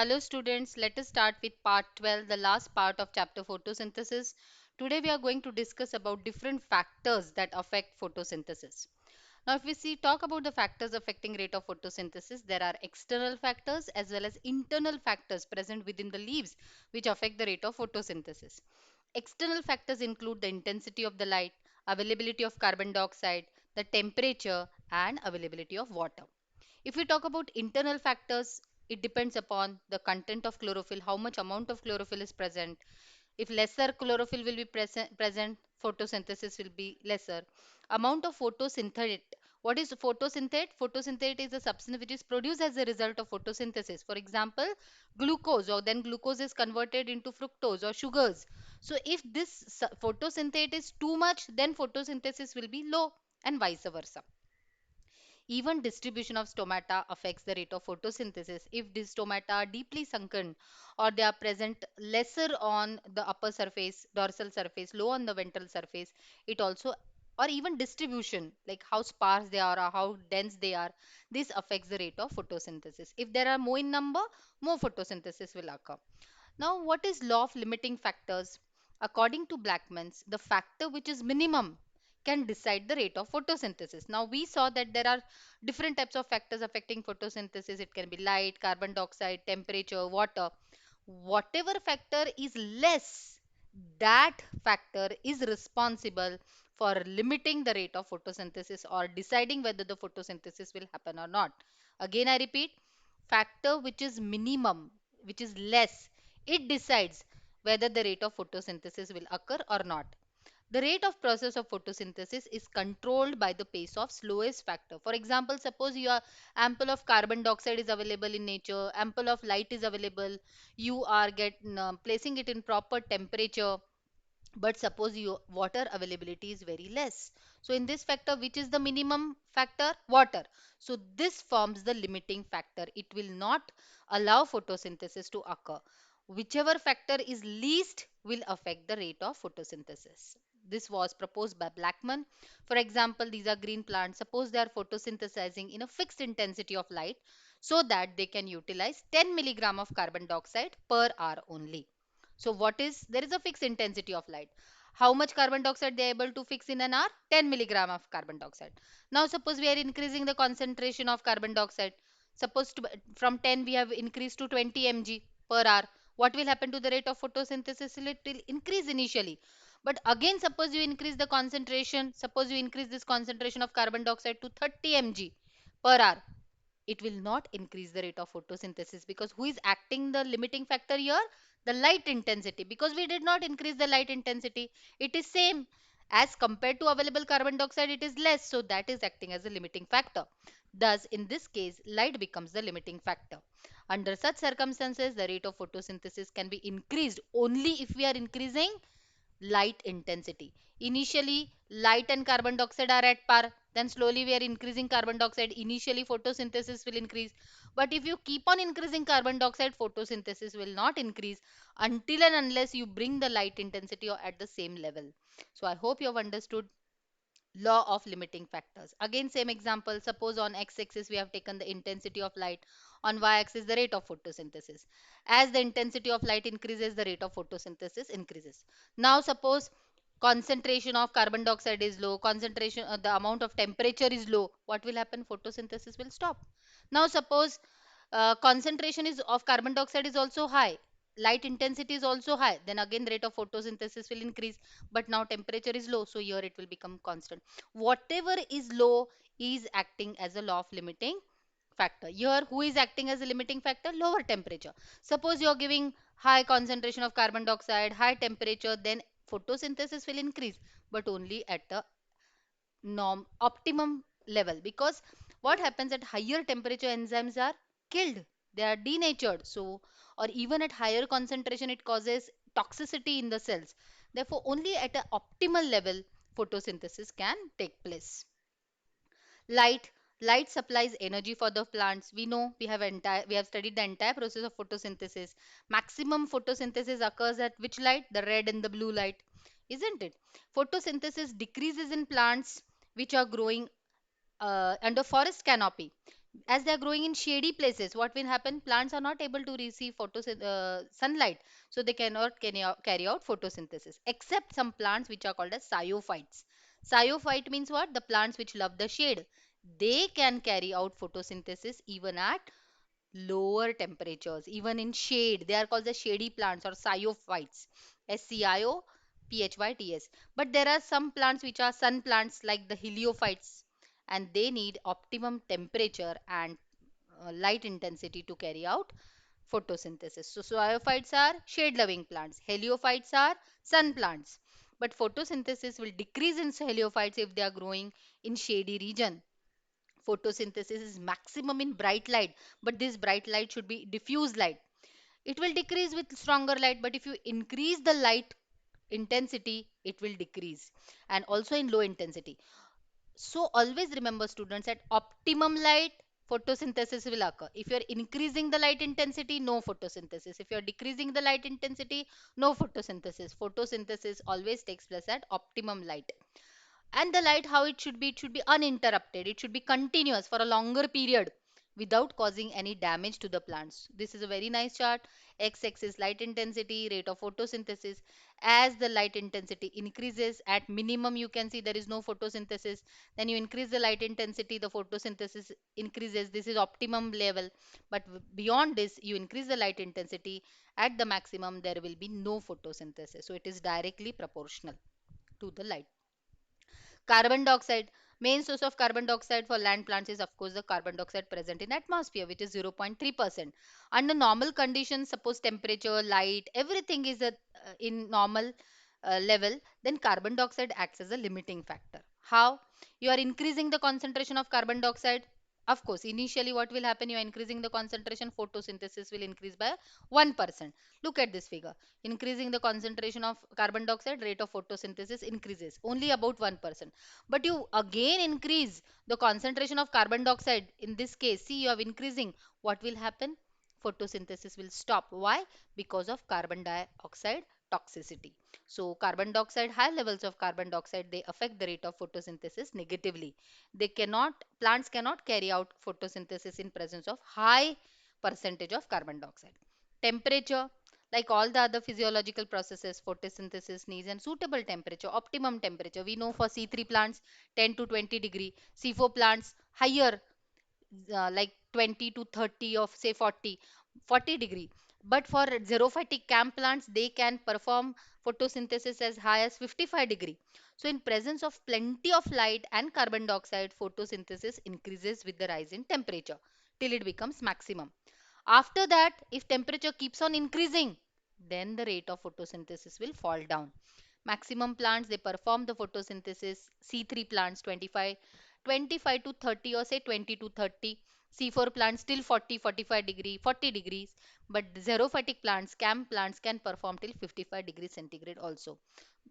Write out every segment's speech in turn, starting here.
Hello students, let us start with part 12, the last part of chapter photosynthesis. Today we are going to discuss about different factors that affect photosynthesis. Now if we talk about the factors affecting rate of photosynthesis, there are external factors as well as internal factors present within the leaves which affect the rate of photosynthesis. External factors include the intensity of the light, availability of carbon dioxide, the temperature and availability of water. If we talk about internal factors, it depends upon the content of chlorophyll, how much amount of chlorophyll is present. If lesser chlorophyll will be present, photosynthesis will be lesser. Amount of photosynthate. What is photosynthate? Photosynthate is a substance which is produced as a result of photosynthesis. For example, glucose, or then glucose is converted into fructose or sugars. So if this photosynthate is too much, then photosynthesis will be low and vice versa. Even distribution of stomata affects the rate of photosynthesis. If these stomata are deeply sunken or they are present lesser on the upper surface, dorsal surface, low on the ventral surface, it also, or even distribution, like how sparse they are or how dense they are, this affects the rate of photosynthesis. If there are more in number, more photosynthesis will occur. Now, what is law of limiting factors? According to Blackman's, the factor which is minimum can decide the rate of photosynthesis. Now, we saw that there are different types of factors affecting photosynthesis. It can be light, carbon dioxide, temperature, water. Whatever factor is less, that factor is responsible for limiting the rate of photosynthesis or deciding whether the photosynthesis will happen or not. Again, I repeat, factor which is minimum, which is less, it decides whether the rate of photosynthesis will occur or not. The rate of process of photosynthesis is controlled by the pace of slowest factor. For example, suppose you are ample of carbon dioxide is available in nature, ample of light is available, you are placing it in proper temperature, but suppose your water availability is very less. So in this factor, which is the minimum factor? Water. So this forms the limiting factor. It will not allow photosynthesis to occur. Whichever factor is least will affect the rate of photosynthesis. This was proposed by Blackman. For example, these are green plants. Suppose they are photosynthesizing in a fixed intensity of light so that they can utilize 10 milligram of carbon dioxide per hour only. So what is, there is a fixed intensity of light. How much carbon dioxide they are able to fix in an hour? 10 milligram of carbon dioxide. Now suppose we are increasing the concentration of carbon dioxide. Suppose from 10 we have increased to 20 mg per hour. What will happen to the rate of photosynthesis? It will increase initially. But again, suppose you increase the concentration, suppose you increase this concentration of carbon dioxide to 30 mg per hour, it will not increase the rate of photosynthesis, because who is acting the limiting factor here? The light intensity. Because we did not increase the light intensity, it is same as compared to available carbon dioxide, it is less, so that is acting as a limiting factor. Thus in this case, light becomes the limiting factor. Under such circumstances, the rate of photosynthesis can be increased only if we are increasing light intensity. Initially, light and carbon dioxide are at par. Then slowly we are increasing carbon dioxide. Initially, photosynthesis will increase. But if you keep on increasing carbon dioxide, photosynthesis will not increase until and unless you bring the light intensity at the same level. So I hope you have understood law of limiting factors. Again, same example. Suppose on x-axis we have taken the intensity of light, on y-axis the rate of photosynthesis. As the intensity of light increases, the rate of photosynthesis increases. Now suppose concentration of carbon dioxide is low, concentration, the amount of temperature is low, what will happen? Photosynthesis will stop. Now suppose concentration is of carbon dioxide is also high, light intensity is also high, then again the rate of photosynthesis will increase. But now temperature is low, so here it will become constant. Whatever is low is acting as a law of limiting factor. Here who is acting as a limiting factor? Lower temperature. Suppose you are giving high concentration of carbon dioxide, high temperature, then photosynthesis will increase, but only at the norm optimum level. Because what happens at higher temperature, enzymes are killed, they are denatured. So, or even at higher concentration, it causes toxicity in the cells. Therefore only at an optimal level photosynthesis can take place. Light light supplies energy for the plants. We know, we have studied the entire process of photosynthesis. Maximum photosynthesis occurs at which light? The red and the blue light, isn't it? Photosynthesis decreases in plants which are growing under forest canopy. As they are growing in shady places, what will happen? Plants are not able to receive sunlight, so they cannot carry out photosynthesis, except some plants which are called as cyophytes. Cyophyte means what? The plants which love the shade. They can carry out photosynthesis even at lower temperatures, even in shade. They are called the shady plants or cyophytes. SCIOPHYTS. But there are some plants which are sun plants like the heliophytes, and they need optimum temperature and light intensity to carry out photosynthesis. So cyophytes are shade loving plants, heliophytes are sun plants. But photosynthesis will decrease in heliophytes if they are growing in shady region. Photosynthesis is maximum in bright light, but this bright light should be diffuse light. It will decrease with stronger light, but if you increase the light intensity, it will decrease, and also in low intensity. So always remember, students, at optimum light, photosynthesis will occur. If you are increasing the light intensity, no photosynthesis. If you are decreasing the light intensity, no photosynthesis. Photosynthesis always takes place at optimum light. And the light, how it should be uninterrupted, it should be continuous for a longer period without causing any damage to the plants. This is a very nice chart. X-axis light intensity, rate of photosynthesis. As the light intensity increases, at minimum you can see there is no photosynthesis, then you increase the light intensity, the photosynthesis increases. This is optimum level. But beyond this, you increase the light intensity, at the maximum there will be no photosynthesis, so it is directly proportional to the light. Carbon dioxide. Main source of carbon dioxide for land plants is of course the carbon dioxide present in atmosphere, which is 0.3%. Under normal conditions, suppose temperature, light, everything is in normal level, then carbon dioxide acts as a limiting factor. How? You are increasing the concentration of carbon dioxide. Of course, initially what will happen? You are increasing the concentration, photosynthesis will increase by 1%. Look at this figure. Increasing the concentration of carbon dioxide, rate of photosynthesis increases only about 1%. But you again increase the concentration of carbon dioxide. In this case, see, you are increasing. What will happen? Photosynthesis will stop. Why? Because of carbon dioxide toxicity. So carbon dioxide, high levels of carbon dioxide, they affect the rate of photosynthesis negatively. Plants cannot carry out photosynthesis in presence of high percentage of carbon dioxide. Temperature, like all the other physiological processes, photosynthesis needs and suitable temperature, optimum temperature. We know for C3 plants 10 to 20 degree, C4 plants higher, like 20 to 30 of say 40 degree. But for xerophytic camp plants, they can perform photosynthesis as high as 55 degree. So in presence of plenty of light and carbon dioxide, photosynthesis increases with the rise in temperature till it becomes maximum. After that, if temperature keeps on increasing, then the rate of photosynthesis will fall down. Maximum plants, they perform the photosynthesis. C3 plants 25 to 30, or say 20 to 30. C4 plants still 45 degree, 40 degrees. But the xerophytic plants, camp plants, can perform till 55 degrees centigrade also.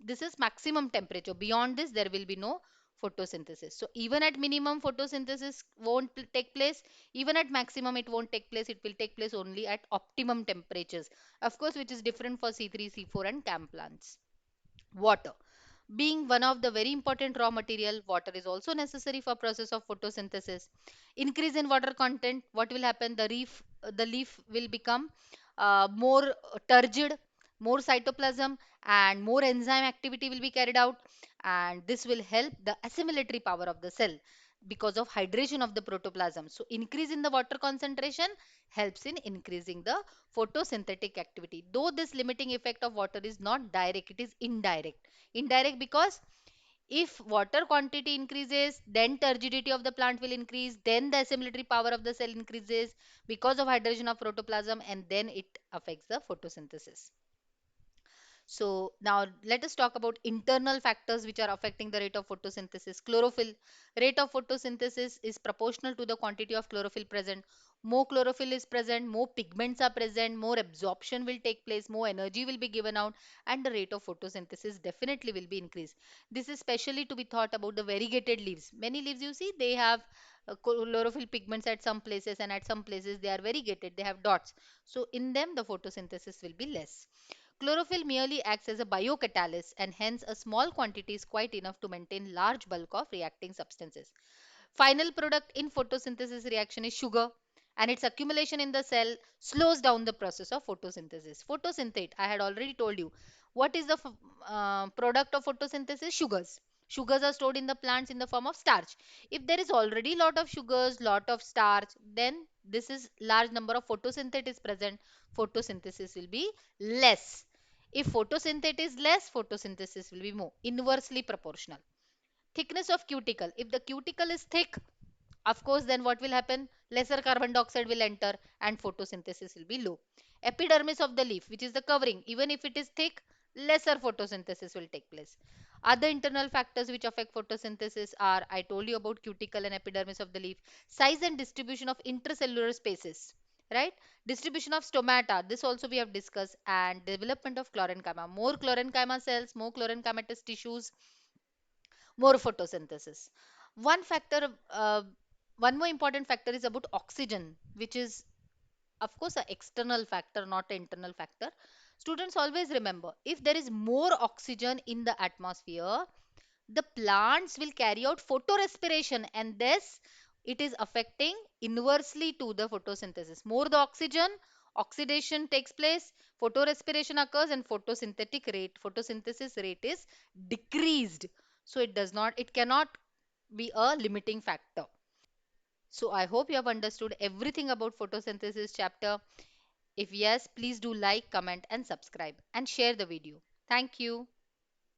This is maximum temperature. Beyond this, there will be no photosynthesis. So even at minimum, photosynthesis won't take place. Even at maximum, it won't take place. It will take place only at optimum temperatures. Of course, which is different for C3, C4 and camp plants. Water. Being one of the very important raw material, water is also necessary for process of photosynthesis. Increase in water content, what will happen? The leaf will become more turgid, more cytoplasm, and more enzyme activity will be carried out, and this will help the assimilatory power of the cell because of hydration of the protoplasm. So increase in the water concentration helps in increasing the photosynthetic activity. Though this limiting effect of water is not direct, it is indirect. Indirect because if water quantity increases, then turgidity of the plant will increase, then the assimilatory power of the cell increases because of hydration of protoplasm, and then it affects the photosynthesis. So now let us talk about internal factors which are affecting the rate of photosynthesis. Chlorophyll. Rate of photosynthesis is proportional to the quantity of chlorophyll present. More chlorophyll is present, more pigments are present, more absorption will take place, more energy will be given out, and the rate of photosynthesis definitely will be increased. This is specially to be thought about the variegated leaves. Many leaves you see, they have chlorophyll pigments at some places, and at some places they are variegated, they have dots. So in them the photosynthesis will be less. Chlorophyll merely acts as a biocatalyst, and hence a small quantity is quite enough to maintain large bulk of reacting substances. Final product in photosynthesis reaction is sugar, and its accumulation in the cell slows down the process of photosynthesis. Photosynthate, I had already told you. What is the product of photosynthesis? Sugars. Sugars are stored in the plants in the form of starch. If there is already lot of sugars, lot of starch, then this is large number of photosynthate is present. Photosynthesis will be less. If photosynthate is less, photosynthesis will be more. Inversely proportional. Thickness of cuticle. If the cuticle is thick, of course, then what will happen? Lesser carbon dioxide will enter and photosynthesis will be low. Epidermis of the leaf, which is the covering, even if it is thick, lesser photosynthesis will take place. Other internal factors which affect photosynthesis are, I told you about cuticle and epidermis of the leaf, size and distribution of intracellular spaces, right? Distribution of stomata, this also we have discussed, and development of chlorenchyma. More chlorenchyma cells, more chlorenchymatous tissues, more photosynthesis. One factor, one more important factor is about oxygen, which is of course an external factor, not an internal factor. Students always remember, if there is more oxygen in the atmosphere, the plants will carry out photorespiration, and thus it is affecting inversely to the photosynthesis. More the oxygen, oxidation takes place, photorespiration occurs, and photosynthesis rate is decreased. So it cannot be a limiting factor. So I hope you have understood everything about photosynthesis chapter. If yes, please do like, comment and subscribe and share the video. Thank you.